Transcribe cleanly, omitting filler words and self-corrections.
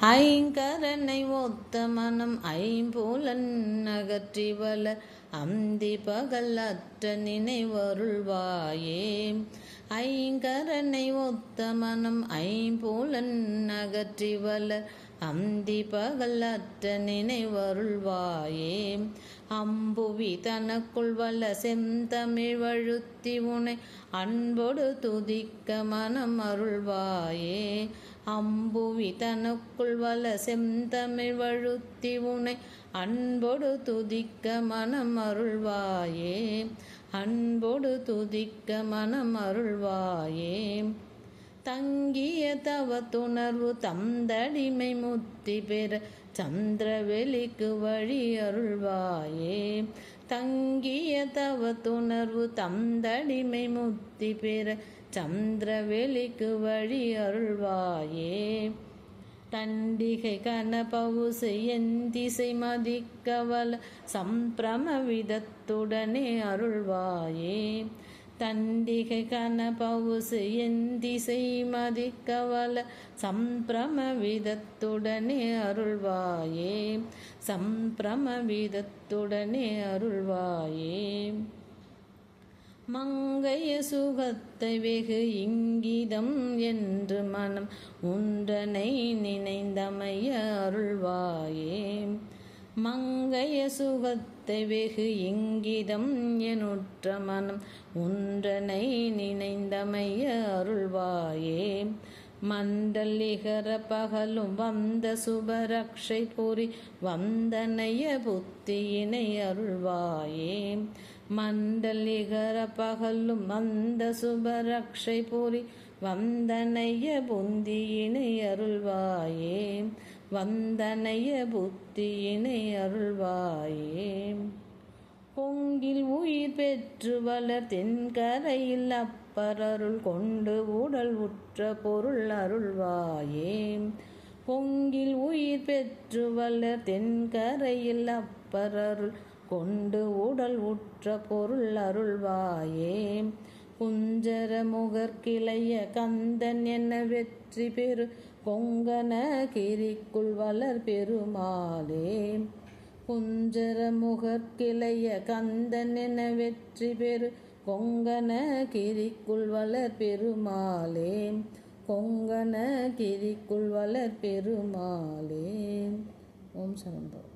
ஐங்கரனை ஒத்த மனம் ஐம்புலன் அகற்றி வளர் அந்தி பகல் அற்ற நினைவருள்வாயே. ஐங்கரனை ஒத்த மனம் ஐம்புலன் அகற்றி வளர் அந்தி பகல் அற்ற நினைவருள்வாயே. அம்புவி தனக்குள் வல்ல செந்தமிழ் வழுத்தி உனை அன்போடு துதிக்க மனம் அருள்வாயே. அம்புவி தனக்குள் வல்ல செந்தமிழ் வழுத்தி உனை அன்போடு துதிக்க மனம் அருள்வாயே. அன்போடு துதிக்க மனம் அருள்வாயே. தங்கிய தவத்துணர்வு தந்தடிமை முத்தி பெற சந்திரவெளிக்கு வழி அருள்வாயே. தங்கிய தவத்துணர்வு தந்தடிமை முத்தி பெற சந்திரவெளிக்கு வழி அருள்வாயே. தண்டிகை கனபவுசு என் திசை மதிக்கவல சம்பிரம விதத்துடனே அருள்வாயே. தண்டிகை கனபவுசு என் திசை மதிக்கவல சம்பிரம விதத்துடனே அருள்வாயே. சம்பிரம விதத்துடனே அருள்வாயே. மங்கைய சுகத்தை வெகு இங்கிதம் என்று மனம் உன்றனை நினைந்தமைய அருள்வாயே. மங்கைய சுகத்தை வெகு இங்கிதம் எனுற்ற மனம் உன்றனை நினைந்தமைய அருள்வாயே. மண்டல் இகர பகலும் வந்த சுபரக்ஷை புரி வந்தனைய புத்தியினை அருள்வாயே. மண்டல் இகர பகலும் வந்த சுபரக்ஷை புரி வந்தனைய புந்தியினை அருள்வாயே. வந்தனைய புத்தியினை அருள்வாயே. பொங்கில் உயிர் பெற்று வளர் தென்கரையில் அப்பரருள் கொண்டு உடல் உற்ற பொருள் அருள்வாயே. பொங்கில் உயிர் பெற்று வளர் தென்கரையில் அப்பரருள் கொண்டு உடல் உற்ற பொருள் அருள்வாயே. குஞ்சர முகர்கிளைய கந்தன் என வெற்றி பெரு கொங்கன கிரிக்குள் வளர் பெருமாளே. குஞ்சர முகர்கிளைய கந்தன் என வெற்றி பெரு கொங்கன கிரிக்குள் வளர் பெருமாளே. கொங்கன கிரிக்குள் வளர் பெருமாளே. ஓம் சரண்பவ.